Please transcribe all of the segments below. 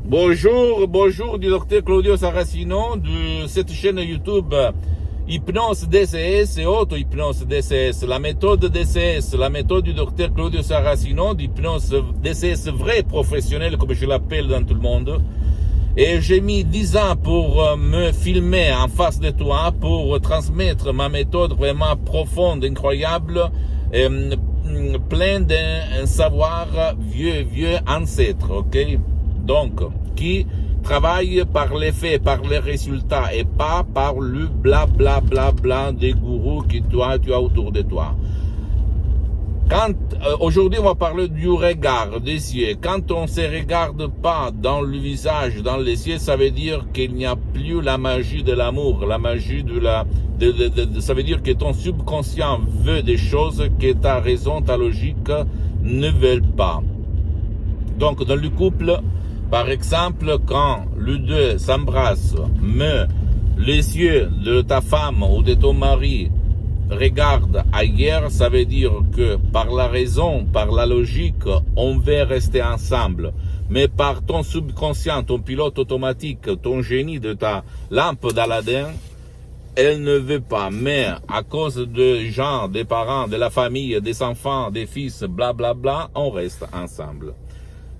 Bonjour du docteur Claudio Saracino de cette chaîne YouTube Hypnose DCS et auto-hypnose DCS. La méthode DCS, la méthode du docteur Claudio Saracino d'hypnose DCS vrai professionnel comme je l'appelle dans tout le monde. Et j'ai mis 10 ans pour me filmer en face de toi, pour transmettre ma méthode vraiment profonde, incroyable, plein d'un savoir vieux ancêtre, ok? Donc, qui travaille par les faits, par les résultats et pas par le bla des gourous que tu as autour de toi. Aujourd'hui, on va parler du regard des yeux. Quand on ne se regarde pas dans le visage, dans les yeux, ça veut dire qu'il n'y a plus la magie de l'amour, la magie ça veut dire que ton subconscient veut des choses que ta raison, ta logique ne veulent pas. Donc, dans le couple, par exemple, quand les deux s'embrassent, mais les yeux de ta femme ou de ton mari regardent ailleurs, ça veut dire que par la raison, par la logique, on veut rester ensemble. Mais par ton subconscient, ton pilote automatique, ton génie de ta lampe d'Aladin, elle ne veut pas. Mais à cause des gens, des parents, de la famille, des enfants, des fils, on reste ensemble.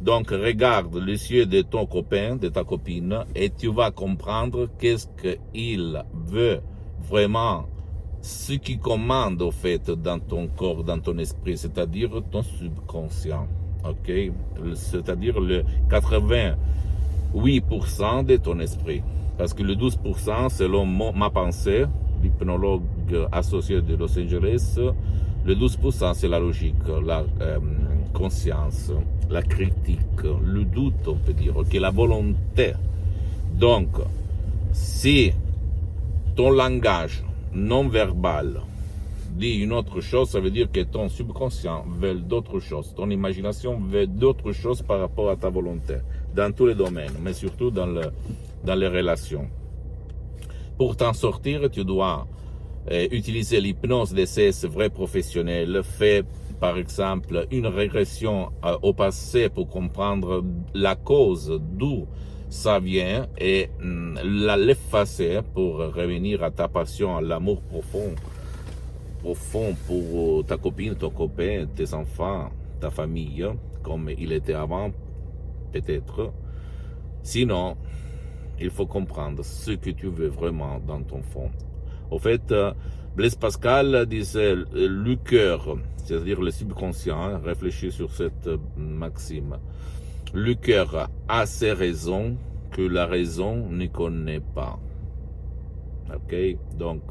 Donc, regarde les yeux de ton copain, de ta copine, et tu vas comprendre qu'est-ce qu'il veut vraiment, ce qui commande au fait dans ton corps, dans ton esprit, c'est-à-dire ton subconscient, ok? C'est-à-dire le 88% de ton esprit. Parce que le 12%, selon ma pensée, l'hypnologue associé de Los Angeles, le 12% c'est la logique, la conscience, la critique, le doute, on peut dire, ok, la volonté. Donc, si ton langage non verbal dit une autre chose, ça veut dire que ton subconscient veut d'autres choses, ton imagination veut d'autres choses par rapport à ta volonté, dans tous les domaines, mais surtout dans les relations. Pour t'en sortir, tu dois utiliser l'hypnose DCS vrai professionnel, fait par exemple une régression au passé pour comprendre la cause d'où ça vient et l'effacer pour revenir à ta passion, à l'amour profond pour ta copine, ton copain, tes enfants, ta famille, comme il était avant, peut-être. Sinon, il faut comprendre ce que tu veux vraiment dans ton fond. Au fait, Blaise Pascal disait le cœur, c'est-à-dire le subconscient, réfléchis sur cette maxime. Le cœur a ses raisons que la raison ne connaît pas. Ok? Donc,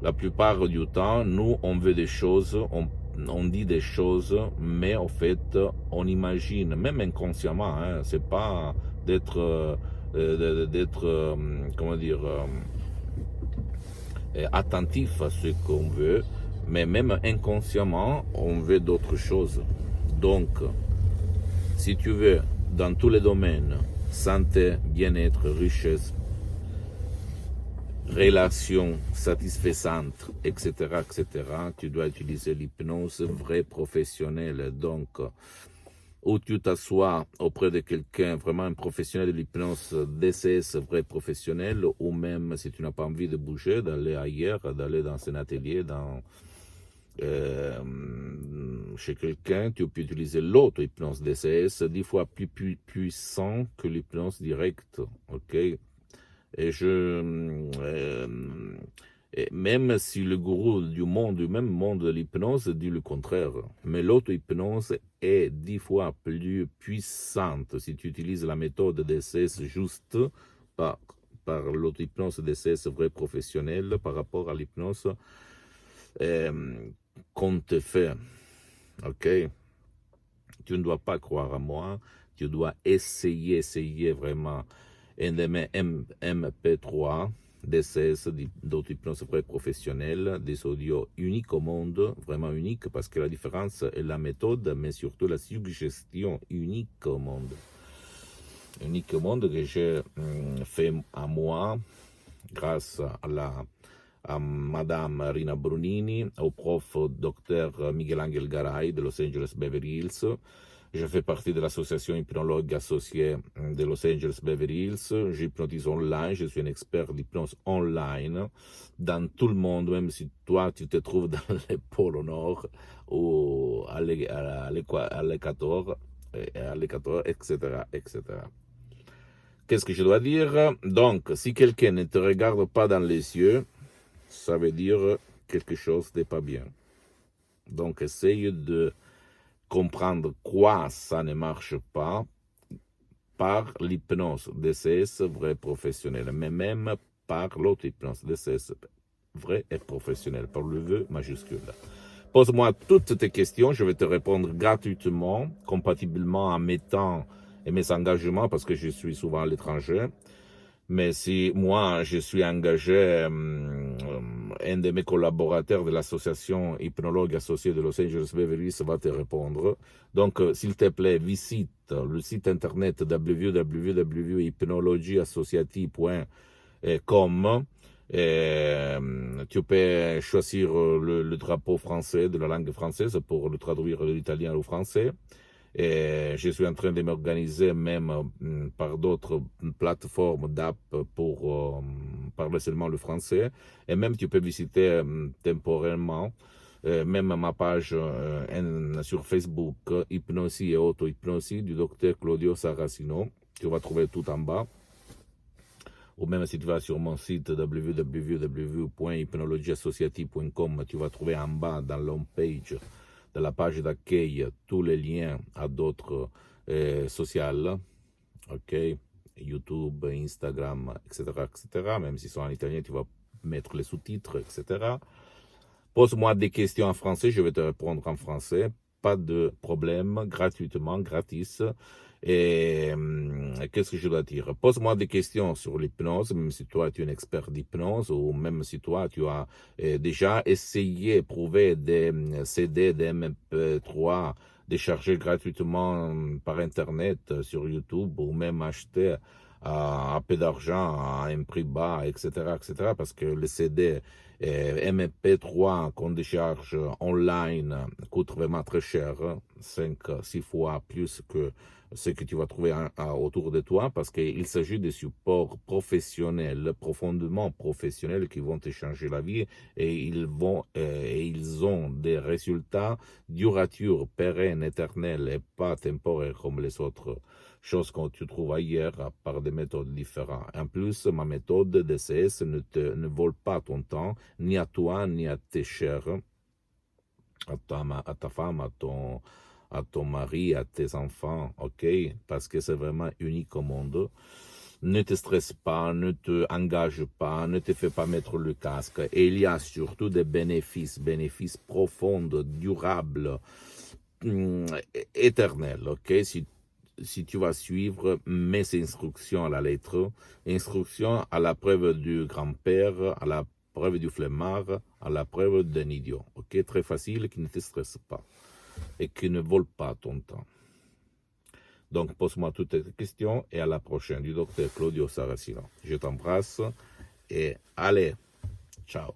la plupart du temps, nous, on veut des choses, on dit des choses, mais en fait, on imagine, même inconsciemment, hein, c'est pas d'être comment dire, attentif à ce qu'on veut, mais même inconsciemment, on veut d'autres choses. Donc, si tu veux, dans tous les domaines, santé, bien-être, richesse, relations satisfaisantes, etc., tu dois utiliser l'hypnose vraie professionnelle. Donc, où tu t'assois auprès de quelqu'un, vraiment un professionnel de l'hypnose DCS vrai professionnel, ou même si tu n'as pas envie de bouger, d'aller ailleurs, d'aller dans un atelier, chez quelqu'un, tu peux utiliser l'auto-hypnose DCS, 10 fois plus puissant que l'hypnose directe, ok? Et même si le gourou du même monde de l'hypnose dit le contraire, mais l'auto-hypnose est 10 fois plus puissante si tu utilises la méthode DCS juste par l'auto-hypnose DCS vrai professionnel par rapport à l'hypnose qu'on te fait. Ok? Tu ne dois pas croire à moi, tu dois essayer vraiment MP3 DCS d'auto-hypnose vrai professionnelle, des audios uniques au monde, vraiment uniques, parce que la différence est la méthode, mais surtout la suggestion unique au monde. Unique au monde que j'ai fait à moi, grâce à Madame Rina Brunini, au prof Dr Miguel Angel Garay de Los Angeles Beverly Hills, Je fais partie de l'association hypnologue associée de Los Angeles Beverly Hills. J'hypnotise online, je suis un expert d'hypnose online dans tout le monde, même si toi tu te trouves dans le pôle Nord ou à l'Équateur, etc., etc. Qu'est-ce que je dois dire? Donc, si quelqu'un ne te regarde pas dans les yeux, ça veut dire quelque chose n'est pas bien. Donc, essaye de comprendre quoi ça ne marche pas par l'hypnose DCS vrai professionnel, mais même par l'autre hypnose DCS vrai et professionnel, par le V majuscule. Pose-moi toutes tes questions, je vais te répondre gratuitement, compatiblement en mes temps et mes engagements, parce que je suis souvent à l'étranger. Mais si moi, je suis engagé, un de mes collaborateurs de l'association hypnologue associée de Los Angeles Beverly Hills va te répondre. Donc, s'il te plaît, visite le site internet www.hypnologieassociative.com. Tu peux choisir le drapeau français de la langue française pour le traduire de l'italien au français. Et je suis en train de m'organiser même par d'autres plateformes d'app pour parler seulement le français. Et même tu peux visiter temporairement même ma page sur Facebook, Hypnosie et Auto-Hypnosie du docteur Claudio Saracino. Tu vas trouver tout en bas. Ou même si tu vas sur mon site www.hypnologieassociative.com, tu vas trouver en bas dans l'home page de la page d'accueil tous les liens à d'autres sociales, ok, YouTube, Instagram, etc., etc. Même s'ils sont en italien, tu vas mettre les sous-titres, etc. Pose-moi des questions en français, je vais te répondre en français. Pas de problème, gratuitement, gratis. Et qu'est-ce que je dois dire? Pose-moi des questions sur l'hypnose, même si toi tu es un expert d'hypnose, ou même si toi tu as déjà essayé, prouvé des CD, des MP3, décharger gratuitement par Internet, sur YouTube, ou même acheter à peu d'argent, à un prix bas, etc., etc., parce que les CD MP3 qu'on décharge online coûte vraiment très cher, 5-6 fois plus que ce que tu vas trouver autour de toi, parce qu'il s'agit de supports professionnels, profondément professionnels, qui vont te changer la vie, et ils ont des résultats duratures, pérennes, éternels, et pas temporaires comme les autres choses que tu trouves ailleurs par des méthodes différentes. En plus, ma méthode DCS ne vole pas ton temps, ni à toi, ni à tes chers, à ta femme, à ton mari, à tes enfants, ok? Parce que c'est vraiment unique au monde. Ne te stresse pas, ne te engage pas, ne te fais pas mettre le casque. Et il y a surtout des bénéfices profonds, durables, éternels, ok? Si tu vas suivre mes instructions à la lettre, instructions à la preuve du grand-père, à la preuve du flemmard, à la preuve d'un idiot. Ok, très facile, qui ne te stresse pas et qui ne vole pas ton temps. Donc, pose-moi toutes tes questions et à la prochaine du docteur Claudio Saracino. Je t'embrasse et allez, ciao.